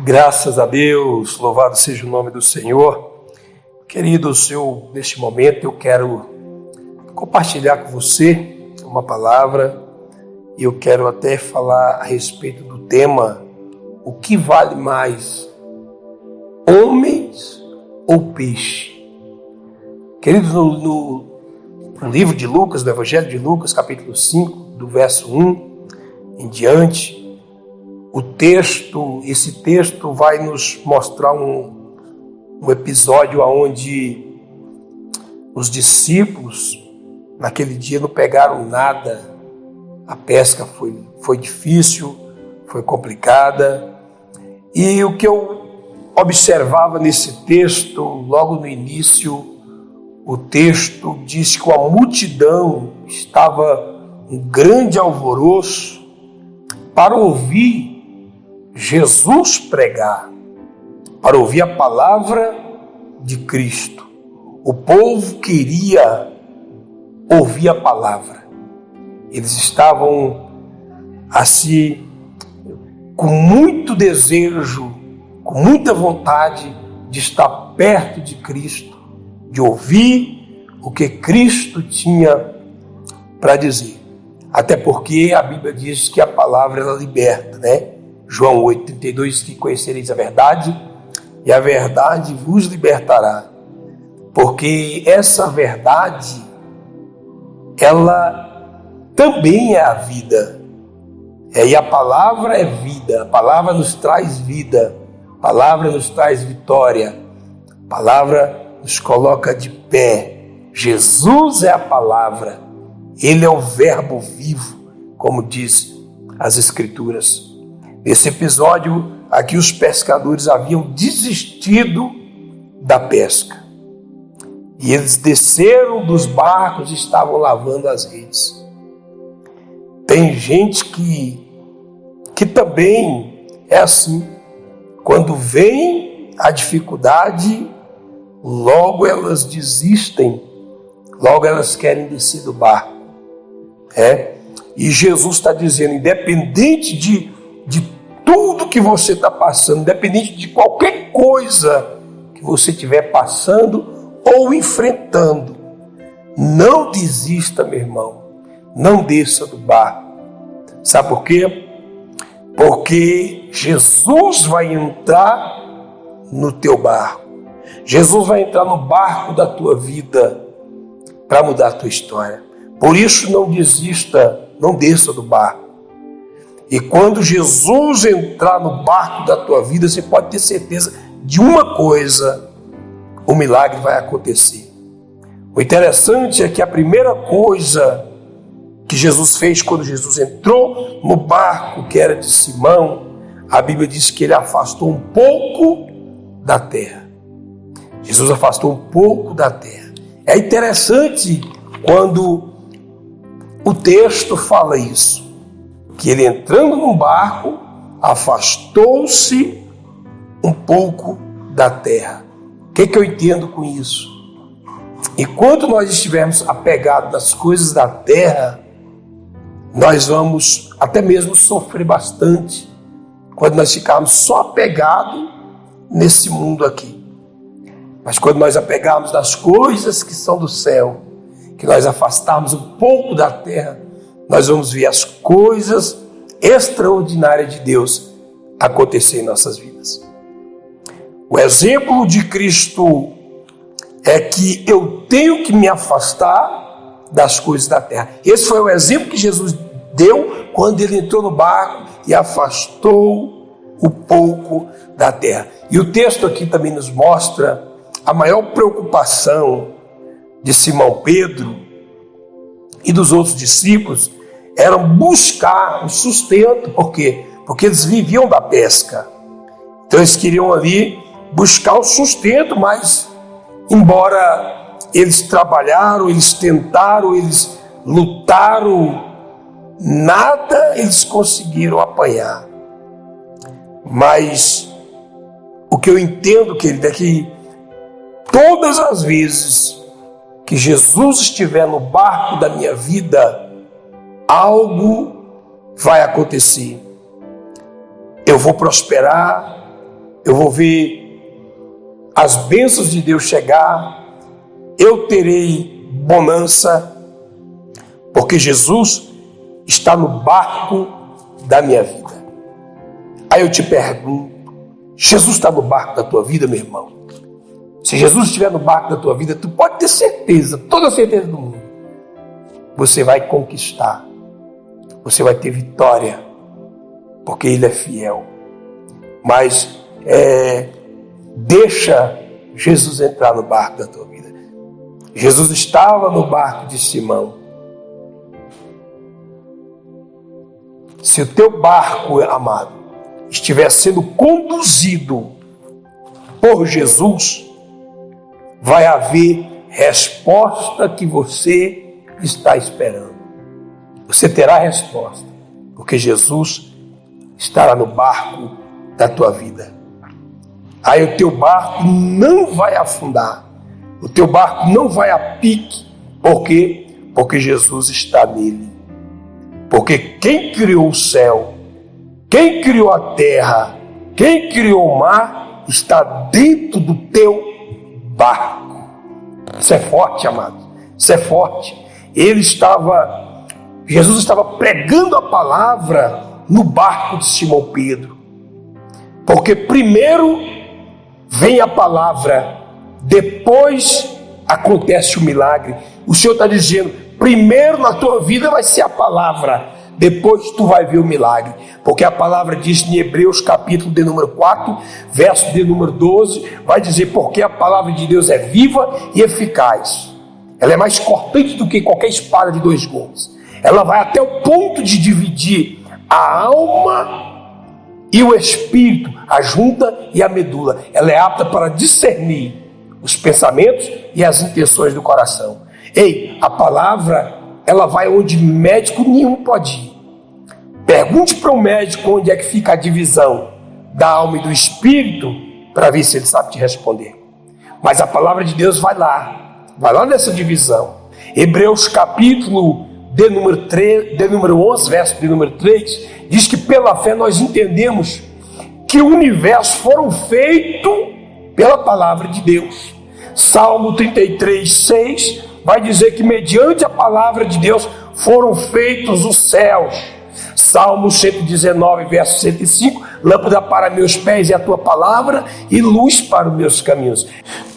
Graças a Deus, louvado seja o nome do Senhor. Queridos, neste momento eu quero compartilhar com você uma palavra e eu quero até falar a respeito do tema: o que vale mais, homens ou peixe? Queridos, no livro de Lucas, no Evangelho de Lucas, capítulo 5, do verso 1 em diante, esse texto vai nos mostrar um episódio onde os discípulos, naquele dia, não pegaram nada. A pesca foi difícil, foi complicada. E o que eu observava nesse texto, logo no início, o texto diz que a multidão estava um grande alvoroço para ouvir Jesus pregar, para ouvir a palavra de Cristo. O povo queria ouvir a palavra. Eles estavam assim, com muito desejo, com muita vontade de estar perto de Cristo, de ouvir o que Cristo tinha para dizer. Até porque a Bíblia diz que a palavra ela liberta, né? João 8,32 diz que conhecereis a verdade e a verdade vos libertará. Porque essa verdade, ela também é a vida. E a palavra é vida, a palavra nos traz vida, a palavra nos traz vitória, a palavra nos coloca de pé. Jesus é a palavra, Ele é o verbo vivo, como diz as Escrituras. Nesse episódio, aqui os pescadores haviam desistido da pesca. E eles desceram dos barcos e estavam lavando as redes. Tem gente que também é assim. Quando vem a dificuldade, logo elas desistem, logo elas querem descer do barco. E Jesus está dizendo, independente de tudo que você está passando, independente de qualquer coisa que você estiver passando ou enfrentando, não desista, meu irmão, não desça do barco. Sabe por quê? Porque Jesus vai entrar no teu barco. Jesus vai entrar no barco da tua vida para mudar a tua história. Por isso não desista, não desça do barco. E quando Jesus entrar no barco da tua vida, você pode ter certeza de uma coisa: o milagre vai acontecer. O interessante é que a primeira coisa que Jesus fez quando Jesus entrou no barco que era de Simão, a Bíblia diz que ele afastou um pouco da terra. Jesus afastou um pouco da terra. É interessante quando o texto fala isso, que ele entrando num barco, afastou-se um pouco da terra. O que eu entendo com isso? Enquanto nós estivermos apegados nas coisas da terra, nós vamos até mesmo sofrer bastante quando nós ficarmos só apegados nesse mundo aqui. Mas quando nós apegarmos nas coisas que são do céu, que nós afastarmos um pouco da terra, nós vamos ver as coisas extraordinárias de Deus acontecer em nossas vidas. O exemplo de Cristo é que eu tenho que me afastar das coisas da terra. Esse foi o exemplo que Jesus deu quando ele entrou no barco e afastou um pouco da terra. E o texto aqui também nos mostra a maior preocupação de Simão Pedro e dos outros discípulos era buscar um sustento. Por quê? Porque eles viviam da pesca. Então eles queriam ali buscar o sustento, mas embora eles trabalharam, eles tentaram, eles lutaram, nada eles conseguiram apanhar. Mas o que eu entendo, querido, é que todas as vezes que Jesus estiver no barco da minha vida, algo vai acontecer. Eu vou prosperar, eu vou ver as bênçãos de Deus chegar, eu terei bonança, porque Jesus está no barco da minha vida. Aí eu te pergunto, Jesus está no barco da tua vida, meu irmão? Se Jesus estiver no barco da tua vida, tu pode ter certeza, toda a certeza do mundo, você vai conquistar, você vai ter vitória, porque Ele é fiel. Mas deixa Jesus entrar no barco da tua vida. Jesus estava no barco de Simão. Se o teu barco, amado, estiver sendo conduzido por Jesus, vai haver resposta que você está esperando. Você terá resposta, porque Jesus estará no barco da tua vida. Aí o teu barco não vai afundar, o teu barco não vai a pique. Por quê? Porque Jesus está nele. Porque quem criou o céu, quem criou a terra, quem criou o mar, está dentro do teu barco. Isso é forte, amado. Isso é forte. Jesus estava pregando a palavra no barco de Simão Pedro. Porque primeiro vem a palavra, depois acontece o milagre. O Senhor está dizendo, primeiro na tua vida vai ser a palavra, depois tu vai ver o milagre. Porque a palavra diz em Hebreus capítulo de número 4, verso de número 12, vai dizer, porque a palavra de Deus é viva e eficaz. Ela é mais cortante do que qualquer espada de 2 gumes. Ela vai até o ponto de dividir a alma e o espírito, a junta e a medula. Ela é apta para discernir os pensamentos e as intenções do coração. Ei, a palavra, ela vai onde médico nenhum pode ir. Pergunte para o médico onde é que fica a divisão da alma e do espírito, para ver se ele sabe te responder. Mas a palavra de Deus vai lá nessa divisão. Hebreus capítulo de número 11, verso de número 3, diz que pela fé nós entendemos que o universo foram feito pela palavra de Deus. Salmo 33, 6 vai dizer que mediante a palavra de Deus foram feitos os céus. Salmo 119, verso 105, lâmpada para meus pés é a tua palavra e luz para os meus caminhos.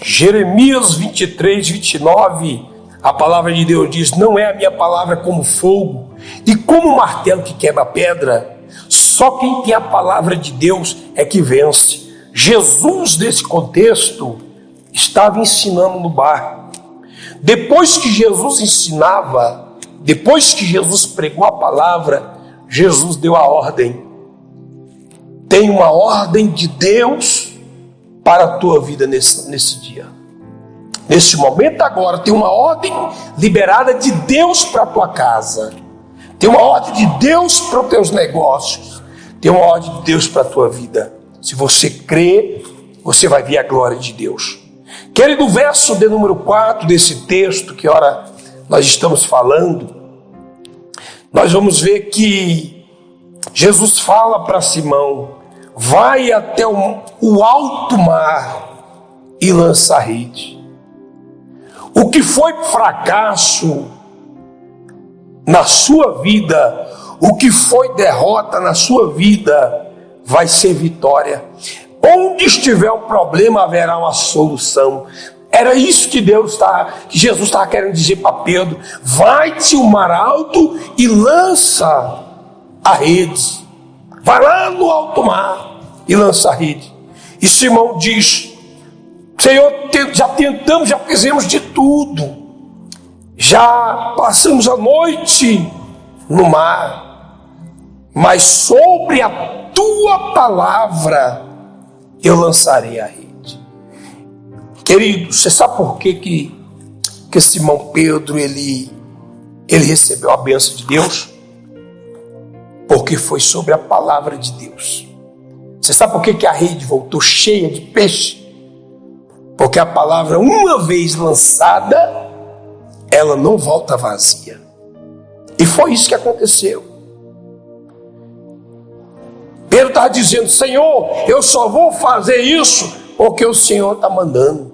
Jeremias 23, 29, a palavra de Deus diz, não é a minha palavra como fogo e como martelo que quebra pedra. Só quem tem a palavra de Deus é que vence. Jesus, nesse contexto, estava ensinando no barco. Depois que Jesus ensinava, depois que Jesus pregou a palavra, Jesus deu a ordem. Tem uma ordem de Deus para a tua vida nesse dia. Nesse momento agora, tem uma ordem liberada de Deus para a tua casa. Tem uma ordem de Deus para os teus negócios. Tem uma ordem de Deus para a tua vida. Se você crê, você vai ver a glória de Deus. Querido, o verso de número 4 desse texto, que ora nós estamos falando, nós vamos ver que Jesus fala para Simão, vai até o alto mar e lança a rede. O que foi fracasso na sua vida, o que foi derrota na sua vida, vai ser vitória. Onde estiver um problema, haverá uma solução. Era isso que Jesus estava querendo dizer para Pedro. Vai-te o mar alto e lança a rede. Vai lá no alto mar e lança a rede. E Simão diz, Senhor, já tentamos, já fizemos de tudo. Já passamos a noite no mar. Mas sobre a tua palavra eu lançarei a rede. Querido, você sabe por que Simão Pedro ele recebeu a bênção de Deus? Porque foi sobre a palavra de Deus. Você sabe por que a rede voltou cheia de peixe? Porque a palavra, uma vez lançada, ela não volta vazia. E foi isso que aconteceu. Pedro está está dizendo: Senhor, eu só vou fazer isso porque o Senhor está mandando.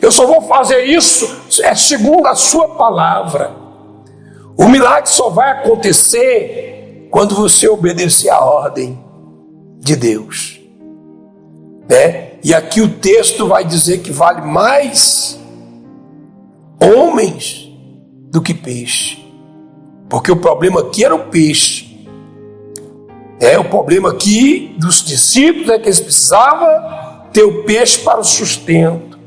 Eu só vou fazer isso segundo a sua palavra. O milagre só vai acontecer quando você obedecer à ordem de Deus, né? E aqui o texto vai dizer que vale mais homens do que peixe, porque o problema aqui era o peixe. O problema aqui dos discípulos é que eles precisavam ter o peixe para o sustento.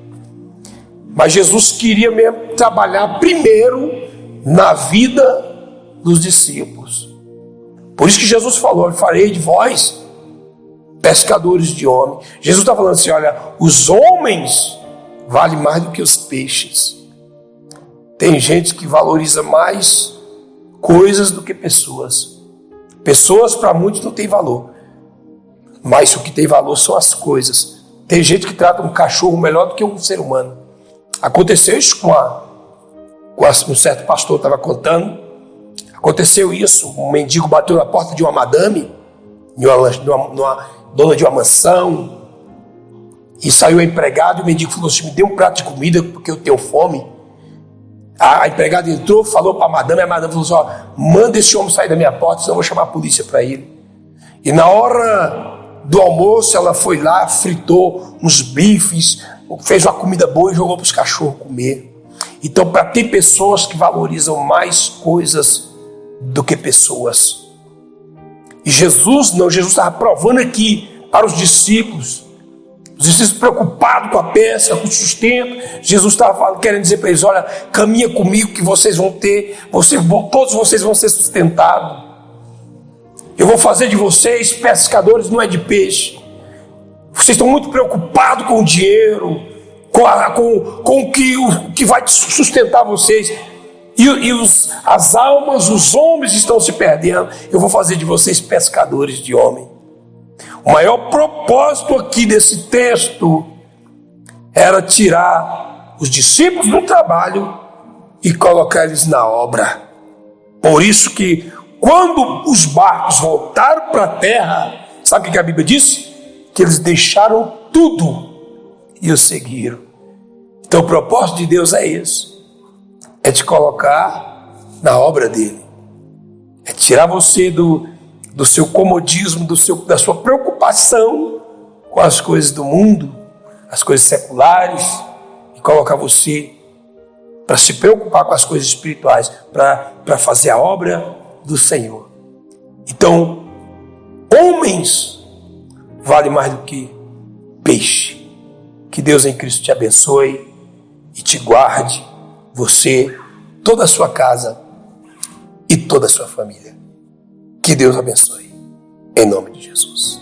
Mas Jesus queria mesmo trabalhar primeiro na vida dos discípulos. Por isso que Jesus falou: farei de vós pescadores de homens. Jesus está falando assim: olha, os homens valem mais do que os peixes. Tem gente que valoriza mais coisas do que pessoas. Pessoas para muitos não tem valor, mas o que tem valor são as coisas. Tem gente que trata um cachorro melhor do que um ser humano. Aconteceu isso com um certo pastor estava contando. Aconteceu isso, um mendigo bateu na porta de uma madame, numa dona de uma mansão, e saiu a empregada, e o mendigo falou assim: me dê um prato de comida porque eu tenho fome. A empregada entrou, falou para a madame falou assim: ó, manda esse homem sair da minha porta, senão eu vou chamar a polícia para ele. E na hora do almoço ela foi lá, fritou uns bifes, fez uma comida boa e jogou para os cachorros comer. Então, tem pessoas que valorizam mais coisas do que pessoas. E Jesus estava provando aqui para os discípulos preocupados com a pesca, com o sustento. Jesus estava querendo dizer para eles: olha, caminha comigo que vocês vão ter, todos vocês vão ser sustentados. Eu vou fazer de vocês pescadores, não é de peixe. Vocês estão muito preocupados com o dinheiro, com o que vai sustentar vocês. E as almas, os homens estão se perdendo. Eu vou fazer de vocês pescadores de homem. O maior propósito aqui desse texto era tirar os discípulos do trabalho e colocar eles na obra. Por isso que quando os barcos voltaram para a terra, sabe o que a Bíblia diz? Que eles deixaram tudo e o seguiram. Então o propósito de Deus é esse: é te colocar na obra dele, é tirar você do seu comodismo, da sua preocupação com as coisas do mundo, as coisas seculares, e colocar você para se preocupar com as coisas espirituais, para fazer a obra do Senhor. Então, homens vale mais do que peixe. Que Deus em Cristo te abençoe e te guarde, você, toda a sua casa e toda a sua família. Que Deus abençoe, em nome de Jesus.